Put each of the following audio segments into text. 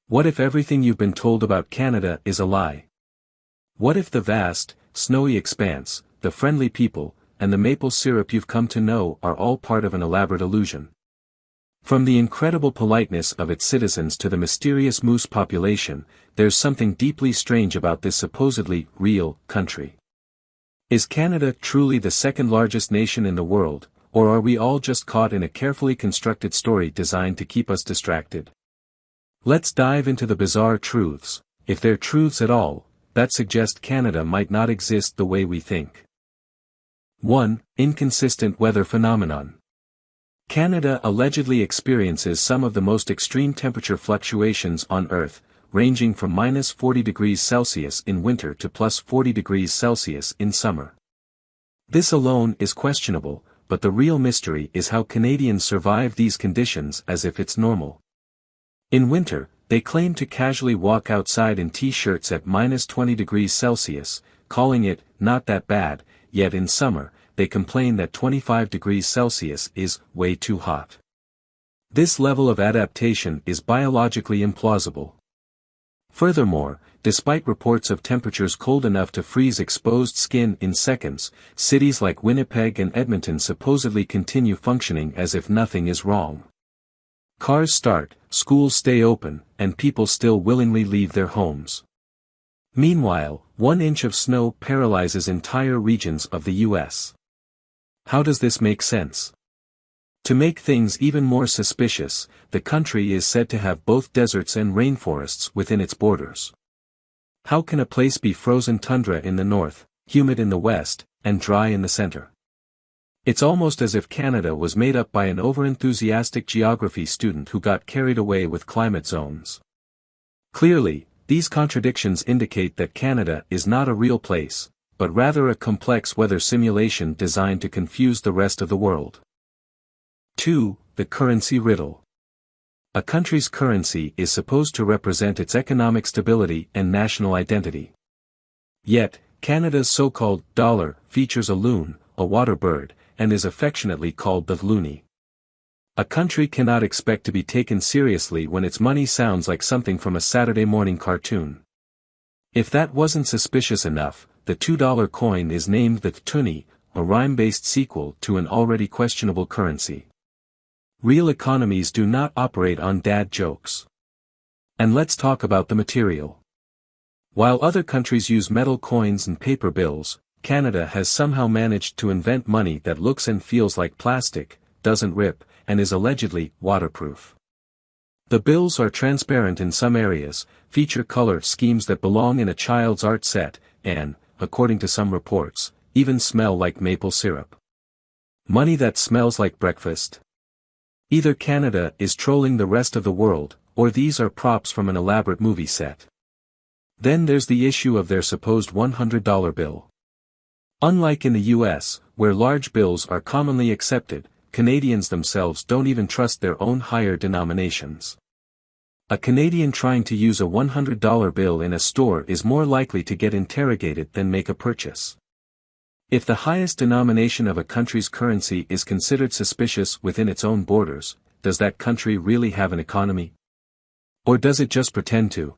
What if everything you've been told about Canada is a lie? What if the vast, snowy expanse, the friendly people, and the maple syrup you've come to know are all part of an elaborate illusion? From the incredible politeness of its citizens to the mysterious moose population, there's something deeply strange about this supposedly real country. Is Canada truly the second largest nation in the world, or are we all just caught in a carefully constructed story designed to keep us distracted? Let's dive into the bizarre truths, if they're truths at all, that suggest Canada might not exist the way we think. 1. Inconsistent weather phenomenon. Canada allegedly experiences some of the most extreme temperature fluctuations on Earth, ranging from -40 degrees Celsius in winter to +40 degrees Celsius in summer. This alone is questionable, but the real mystery is how Canadians survive these conditions as if it's normal. In winter, they claim to casually walk outside in t-shirts at -20 degrees Celsius, calling it not that bad, yet in summer, they complain that 25 degrees Celsius is way too hot. This level of adaptation is biologically implausible. Furthermore, despite reports of temperatures cold enough to freeze exposed skin in seconds, cities like Winnipeg and Edmonton supposedly continue functioning as if nothing is wrong. Cars start, schools stay open, and people still willingly leave their homes. Meanwhile, 1 inch of snow paralyzes entire regions of the U.S. How does this make sense? To make things even more suspicious, the country is said to have both deserts and rainforests within its borders. How can a place be frozen tundra in the north, humid in the west, and dry in the center? It's almost as if Canada was made up by an overenthusiastic geography student who got carried away with climate zones. Clearly, these contradictions indicate that Canada is not a real place, but rather a complex weather simulation designed to confuse the rest of the world. 2. The currency riddle. A country's currency is supposed to represent its economic stability and national identity. Yet, Canada's so-called dollar features a loon, a water bird, and is affectionately called the loonie. A country cannot expect to be taken seriously when its money sounds like something from a Saturday morning cartoon. If that wasn't suspicious enough, the $2 coin is named the toonie, a rhyme-based sequel to an already questionable currency. Real economies do not operate on dad jokes. And let's talk about the material. While other countries use metal coins and paper bills, Canada has somehow managed to invent money that looks and feels like plastic, doesn't rip, and is allegedly waterproof. The bills are transparent in some areas, feature color schemes that belong in a child's art set, and, according to some reports, even smell like maple syrup. Money that smells like breakfast? Either Canada is trolling the rest of the world, or these are props from an elaborate movie set. Then there's the issue of their supposed $100 bill. Unlike in the US, where large bills are commonly accepted, Canadians themselves don't even trust their own higher denominations. A Canadian trying to use a $100 bill in a store is more likely to get interrogated than make a purchase. If the highest denomination of a country's currency is considered suspicious within its own borders, does that country really have an economy? Or does it just pretend to?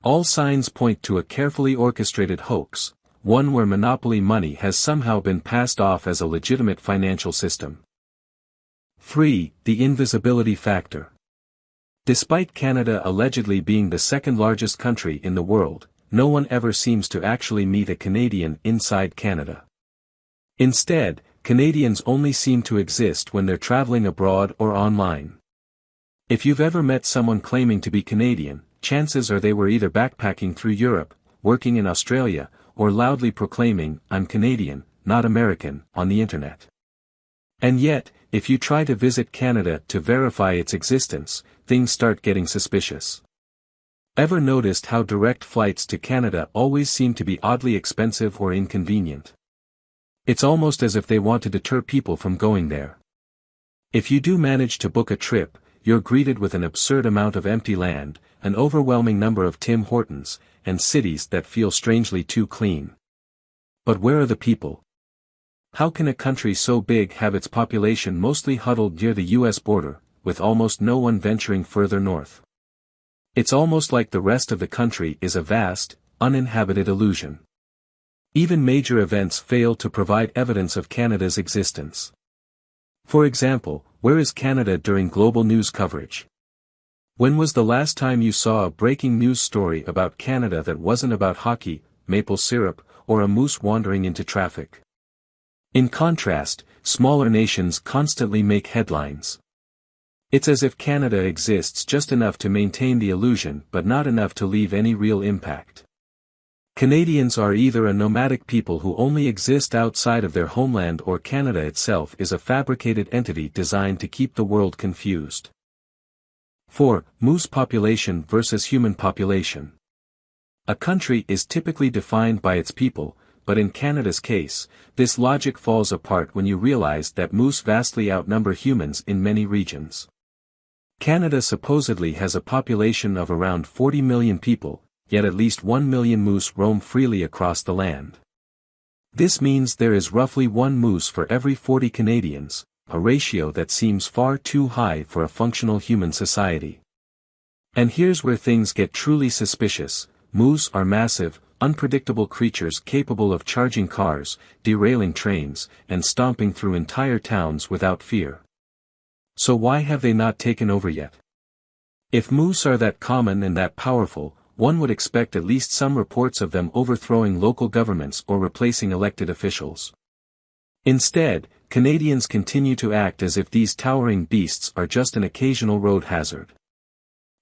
All signs point to a carefully orchestrated hoax, one where monopoly money has somehow been passed off as a legitimate financial system. 3. The invisibility factor. Despite Canada allegedly being the second largest country in the world, no one ever seems to actually meet a Canadian inside Canada. Instead, Canadians only seem to exist when they're traveling abroad or online. If you've ever met someone claiming to be Canadian, chances are they were either backpacking through Europe, working in Australia, or loudly proclaiming, "I'm Canadian, not American," on the internet. And yet, if you try to visit Canada to verify its existence, things start getting suspicious. Ever noticed how direct flights to Canada always seem to be oddly expensive or inconvenient? It's almost as if they want to deter people from going there. If you do manage to book a trip, you're greeted with an absurd amount of empty land, an overwhelming number of Tim Hortons, and cities that feel strangely too clean. But where are the people? How can a country so big have its population mostly huddled near the US border, with almost no one venturing further north? It's almost like the rest of the country is a vast, uninhabited illusion. Even major events fail to provide evidence of Canada's existence. For example, where is Canada during global news coverage? When was the last time you saw a breaking news story about Canada that wasn't about hockey, maple syrup, or a moose wandering into traffic? In contrast, smaller nations constantly make headlines. It's as if Canada exists just enough to maintain the illusion but not enough to leave any real impact. Canadians are either a nomadic people who only exist outside of their homeland, or Canada itself is a fabricated entity designed to keep the world confused. 4. Moose population versus human population. A country is typically defined by its people, but in Canada's case, this logic falls apart when you realize that moose vastly outnumber humans in many regions. Canada supposedly has a population of around 40 million people, yet at least 1 million moose roam freely across the land. This means there is roughly 1 moose for every 40 Canadians, a ratio that seems far too high for a functional human society. And here's where things get truly suspicious: moose are massive, unpredictable creatures capable of charging cars, derailing trains, and stomping through entire towns without fear. So why have they not taken over yet? If moose are that common and that powerful, one would expect at least some reports of them overthrowing local governments or replacing elected officials. Instead, Canadians continue to act as if these towering beasts are just an occasional road hazard.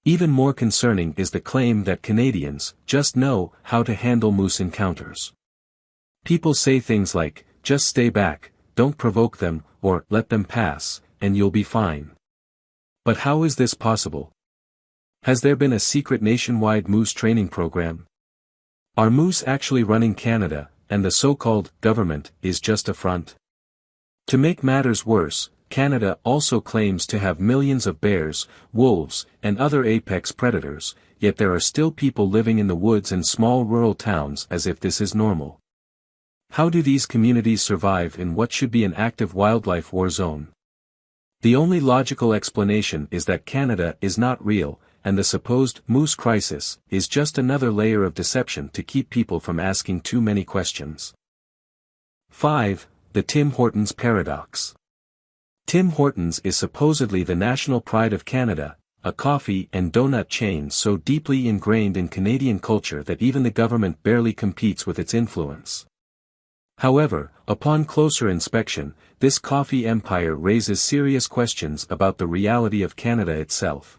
Even more concerning is the claim that Canadians just know how to handle moose encounters. People say things like, "Just stay back, don't provoke them," or "let them pass, and you'll be fine." But how is this possible? Has there been a secret nationwide moose training program? Are moose actually running Canada, and the so-called government is just a front? To make matters worse, Canada also claims to have millions of bears, wolves, and other apex predators, yet there are still people living in the woods and small rural towns as if this is normal. How do these communities survive in what should be an active wildlife war zone? The only logical explanation is that Canada is not real, and the supposed moose crisis is just another layer of deception to keep people from asking too many questions. 5. The Tim Hortons paradox. Tim Hortons is supposedly the national pride of Canada, a coffee and donut chain so deeply ingrained in Canadian culture that even the government barely competes with its influence. However, upon closer inspection, this coffee empire raises serious questions about the reality of Canada itself.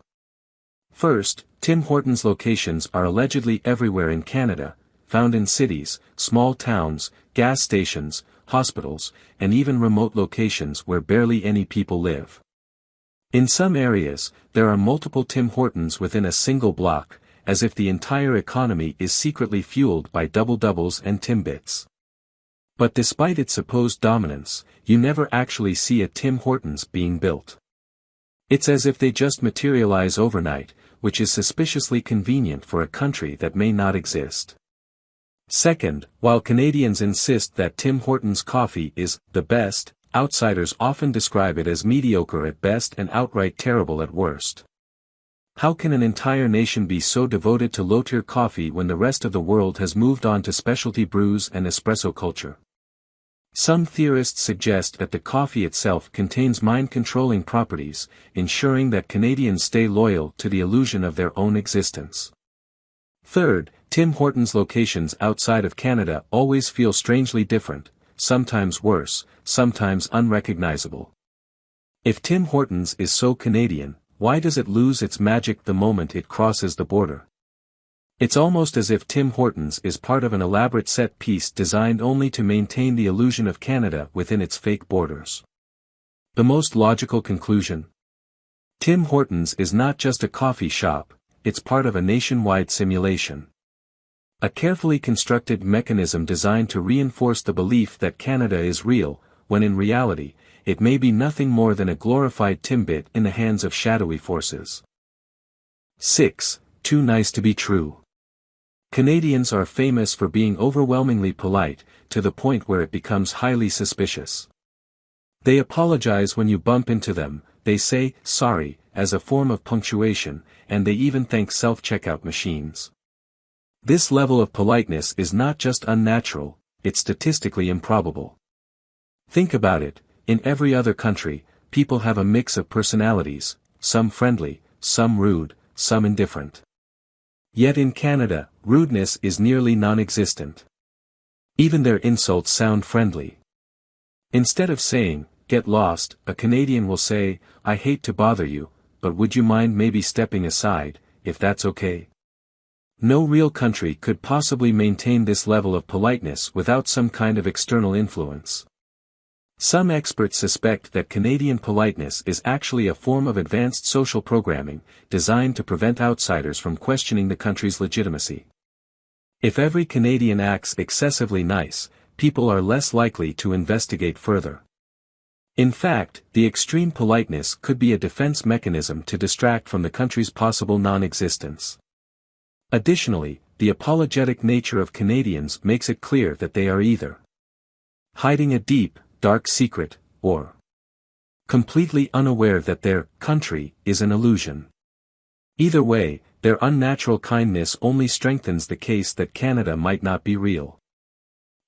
First, Tim Hortons locations are allegedly everywhere in Canada, found in cities, small towns, gas stations, hospitals, and even remote locations where barely any people live. In some areas, there are multiple Tim Hortons within a single block, as if the entire economy is secretly fueled by double-doubles and Timbits. But despite its supposed dominance, you never actually see a Tim Hortons being built. It's as if they just materialize overnight, which is suspiciously convenient for a country that may not exist. Second, while Canadians insist that Tim Hortons coffee is the best, outsiders often describe it as mediocre at best and outright terrible at worst. How can an entire nation be so devoted to low-tier coffee when the rest of the world has moved on to specialty brews and espresso culture? Some theorists suggest that the coffee itself contains mind-controlling properties, ensuring that Canadians stay loyal to the illusion of their own existence. Third, Tim Hortons locations outside of Canada always feel strangely different, sometimes worse, sometimes unrecognizable. If Tim Hortons is so Canadian, why does it lose its magic the moment it crosses the border? It's almost as if Tim Hortons is part of an elaborate set piece designed only to maintain the illusion of Canada within its fake borders. The most logical conclusion? Tim Hortons is not just a coffee shop, it's part of a nationwide simulation. A carefully constructed mechanism designed to reinforce the belief that Canada is real, when in reality, it may be nothing more than a glorified Timbit in the hands of shadowy forces. 6. Too nice to be true. Canadians are famous for being overwhelmingly polite, to the point where it becomes highly suspicious. They apologize when you bump into them, they say, "sorry," as a form of punctuation, and they even thank self-checkout machines. This level of politeness is not just unnatural, it's statistically improbable. Think about it, in every other country, people have a mix of personalities, some friendly, some rude, some indifferent. Yet in Canada, rudeness is nearly non-existent. Even their insults sound friendly. Instead of saying, "Get lost," a Canadian will say, "I hate to bother you, but would you mind maybe stepping aside, if that's okay?" No real country could possibly maintain this level of politeness without some kind of external influence. Some experts suspect that Canadian politeness is actually a form of advanced social programming, designed to prevent outsiders from questioning the country's legitimacy. If every Canadian acts excessively nice, people are less likely to investigate further. In fact, the extreme politeness could be a defense mechanism to distract from the country's possible non-existence. Additionally, the apologetic nature of Canadians makes it clear that they are either hiding a deep, dark secret, or completely unaware that their country is an illusion. Either way, their unnatural kindness only strengthens the case that Canada might not be real.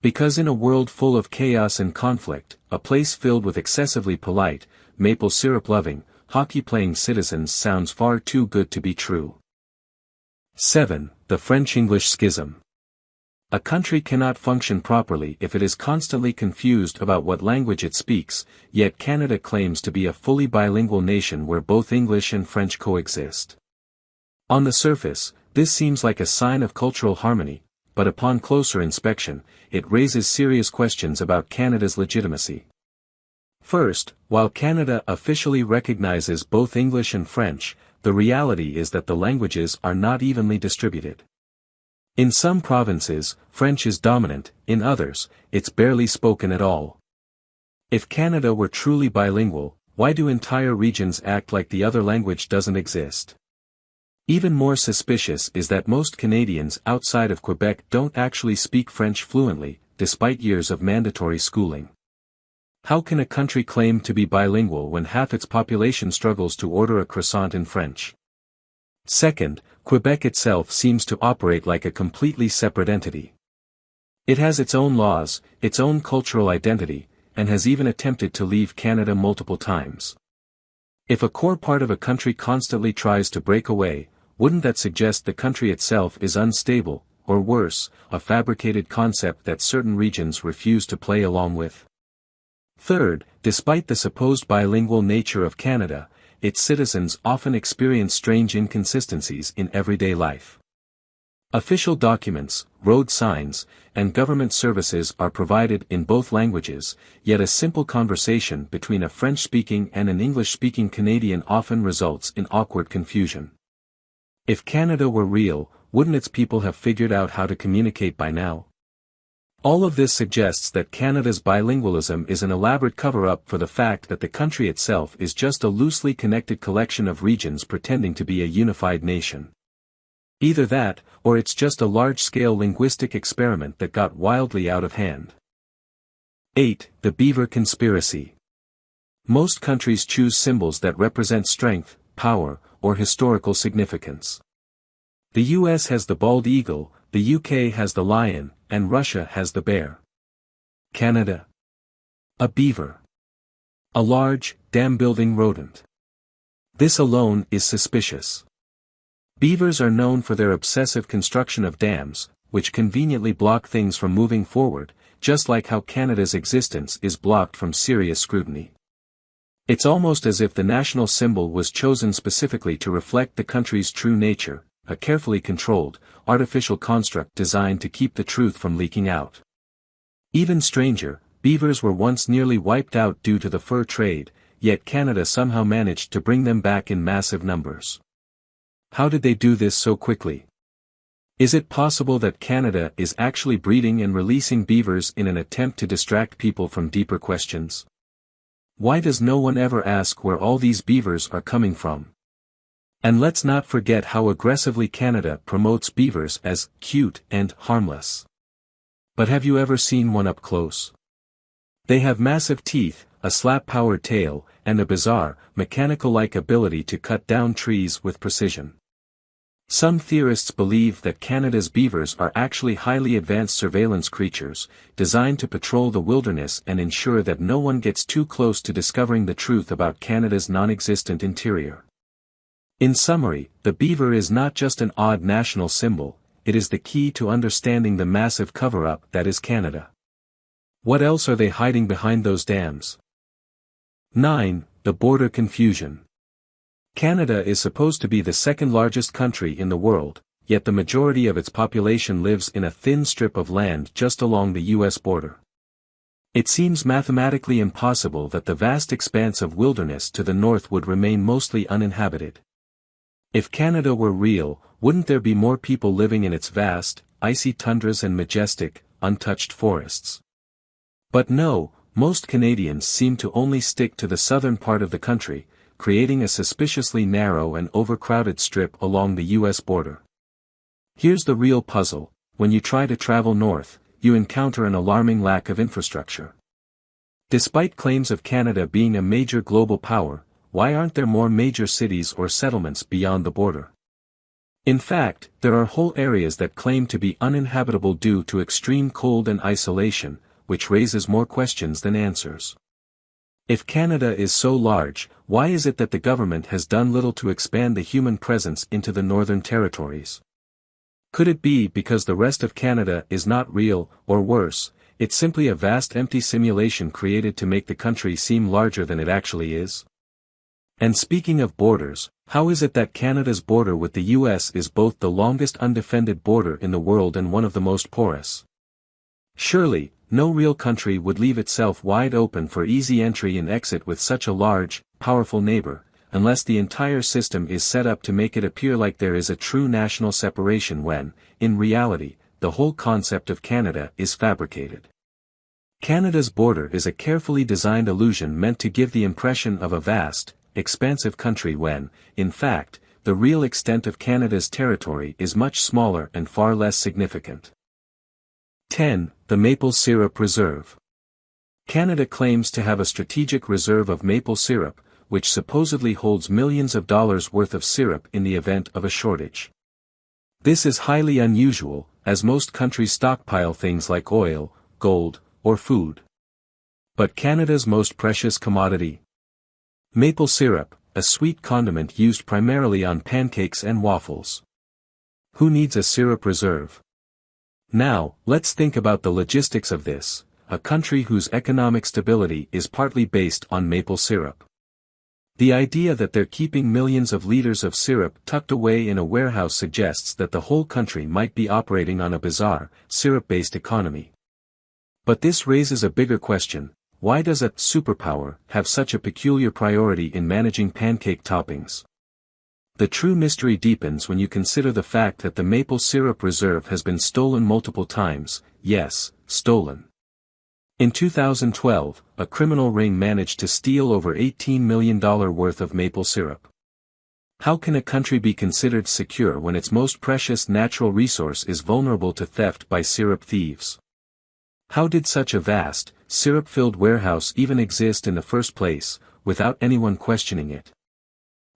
Because in a world full of chaos and conflict, a place filled with excessively polite, maple syrup-loving, hockey-playing citizens sounds far too good to be true. 7. The French-English Schism. A country cannot function properly if it is constantly confused about what language it speaks, yet Canada claims to be a fully bilingual nation where both English and French coexist. On the surface, this seems like a sign of cultural harmony, but upon closer inspection, it raises serious questions about Canada's legitimacy. First, while Canada officially recognizes both English and French, the reality is that the languages are not evenly distributed. In some provinces, French is dominant, in others, it's barely spoken at all. If Canada were truly bilingual, why do entire regions act like the other language doesn't exist? Even more suspicious is that most Canadians outside of Quebec don't actually speak French fluently, despite years of mandatory schooling. How can a country claim to be bilingual when half its population struggles to order a croissant in French? Second, Quebec itself seems to operate like a completely separate entity. It has its own laws, its own cultural identity, and has even attempted to leave Canada multiple times. If a core part of a country constantly tries to break away, wouldn't that suggest the country itself is unstable, or worse, a fabricated concept that certain regions refuse to play along with? Third, despite the supposed bilingual nature of Canada, its citizens often experience strange inconsistencies in everyday life. Official documents, road signs, and government services are provided in both languages, yet a simple conversation between a French-speaking and an English-speaking Canadian often results in awkward confusion. If Canada were real, wouldn't its people have figured out how to communicate by now? All of this suggests that Canada's bilingualism is an elaborate cover-up for the fact that the country itself is just a loosely connected collection of regions pretending to be a unified nation. Either that, or it's just a large-scale linguistic experiment that got wildly out of hand. 8. The Beaver Conspiracy. Most countries choose symbols that represent strength, power, or historical significance. The US has the bald eagle, the UK has the lion, and Russia has the bear. Canada? A beaver. A large, dam-building rodent. This alone is suspicious. Beavers are known for their obsessive construction of dams, which conveniently block things from moving forward, just like how Canada's existence is blocked from serious scrutiny. It's almost as if the national symbol was chosen specifically to reflect the country's true nature, a carefully controlled, artificial construct designed to keep the truth from leaking out. Even stranger, beavers were once nearly wiped out due to the fur trade, yet Canada somehow managed to bring them back in massive numbers. How did they do this so quickly? Is it possible that Canada is actually breeding and releasing beavers in an attempt to distract people from deeper questions? Why does no one ever ask where all these beavers are coming from? And let's not forget how aggressively Canada promotes beavers as cute and harmless. But have you ever seen one up close? They have massive teeth, a slap-powered tail, and a bizarre, mechanical-like ability to cut down trees with precision. Some theorists believe that Canada's beavers are actually highly advanced surveillance creatures, designed to patrol the wilderness and ensure that no one gets too close to discovering the truth about Canada's non-existent interior. In summary, the beaver is not just an odd national symbol, it is the key to understanding the massive cover-up that is Canada. What else are they hiding behind those dams? 9. The border confusion. Canada is supposed to be the second largest country in the world, yet the majority of its population lives in a thin strip of land just along the U.S. border. It seems mathematically impossible that the vast expanse of wilderness to the north would remain mostly uninhabited. If Canada were real, wouldn't there be more people living in its vast, icy tundras and majestic, untouched forests? But no, most Canadians seem to only stick to the southern part of the country, creating a suspiciously narrow and overcrowded strip along the U.S. border. Here's the real puzzle: when you try to travel north, you encounter an alarming lack of infrastructure. Despite claims of Canada being a major global power, why aren't there more major cities or settlements beyond the border? In fact, there are whole areas that claim to be uninhabitable due to extreme cold and isolation, which raises more questions than answers. If Canada is so large, why is it that the government has done little to expand the human presence into the northern territories? Could it be because the rest of Canada is not real, or worse, it's simply a vast empty simulation created to make the country seem larger than it actually is? And speaking of borders, how is it that Canada's border with the US is both the longest undefended border in the world and one of the most porous? Surely, no real country would leave itself wide open for easy entry and exit with such a large, powerful neighbor, unless the entire system is set up to make it appear like there is a true national separation when, in reality, the whole concept of Canada is fabricated. Canada's border is a carefully designed illusion meant to give the impression of a vast, expansive country when, in fact, the real extent of Canada's territory is much smaller and far less significant. 10. The Maple Syrup Reserve. Canada claims to have a strategic reserve of maple syrup, which supposedly holds millions of dollars worth of syrup in the event of a shortage. This is highly unusual, as most countries stockpile things like oil, gold, or food. But Canada's most precious commodity? Maple syrup, a sweet condiment used primarily on pancakes and waffles. Who needs a syrup reserve? Now, let's think about the logistics of this, a country whose economic stability is partly based on maple syrup. The idea that they're keeping millions of liters of syrup tucked away in a warehouse suggests that the whole country might be operating on a bizarre, syrup-based economy. But this raises a bigger question: why does a superpower have such a peculiar priority in managing pancake toppings? The true mystery deepens when you consider the fact that the maple syrup reserve has been stolen multiple times. Yes, stolen. In 2012, a criminal ring managed to steal over $18 million worth of maple syrup. How can a country be considered secure when its most precious natural resource is vulnerable to theft by syrup thieves? How did such a vast, syrup-filled warehouse even exist in the first place, without anyone questioning it?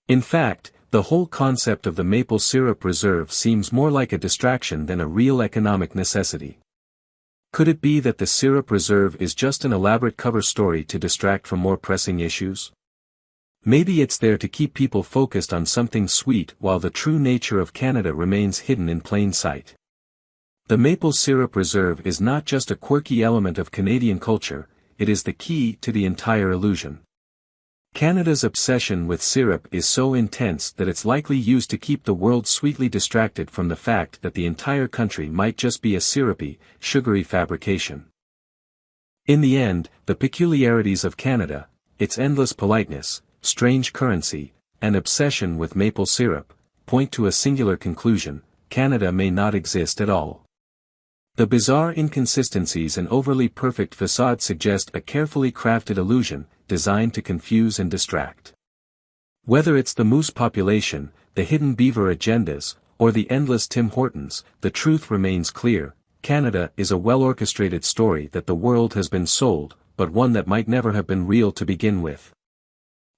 In fact, the whole concept of the maple syrup reserve seems more like a distraction than a real economic necessity. Could it be that the syrup reserve is just an elaborate cover story to distract from more pressing issues? Maybe it's there to keep people focused on something sweet while the true nature of Canada remains hidden in plain sight. The maple syrup reserve is not just a quirky element of Canadian culture, it is the key to the entire illusion. Canada's obsession with syrup is so intense that it's likely used to keep the world sweetly distracted from the fact that the entire country might just be a syrupy, sugary fabrication. In the end, the peculiarities of Canada, its endless politeness, strange currency, and obsession with maple syrup, point to a singular conclusion: Canada may not exist at all. The bizarre inconsistencies and overly perfect facade suggest a carefully crafted illusion, designed to confuse and distract. Whether it's the moose population, the hidden beaver agendas, or the endless Tim Hortons, the truth remains clear: Canada is a well-orchestrated story that the world has been sold, but one that might never have been real to begin with.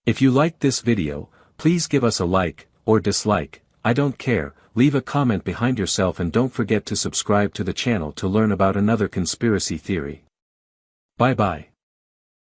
If you liked this video, please give us a like, or dislike, I don't care, leave a comment behind yourself and don't forget to subscribe to the channel to learn about another conspiracy theory. Bye bye.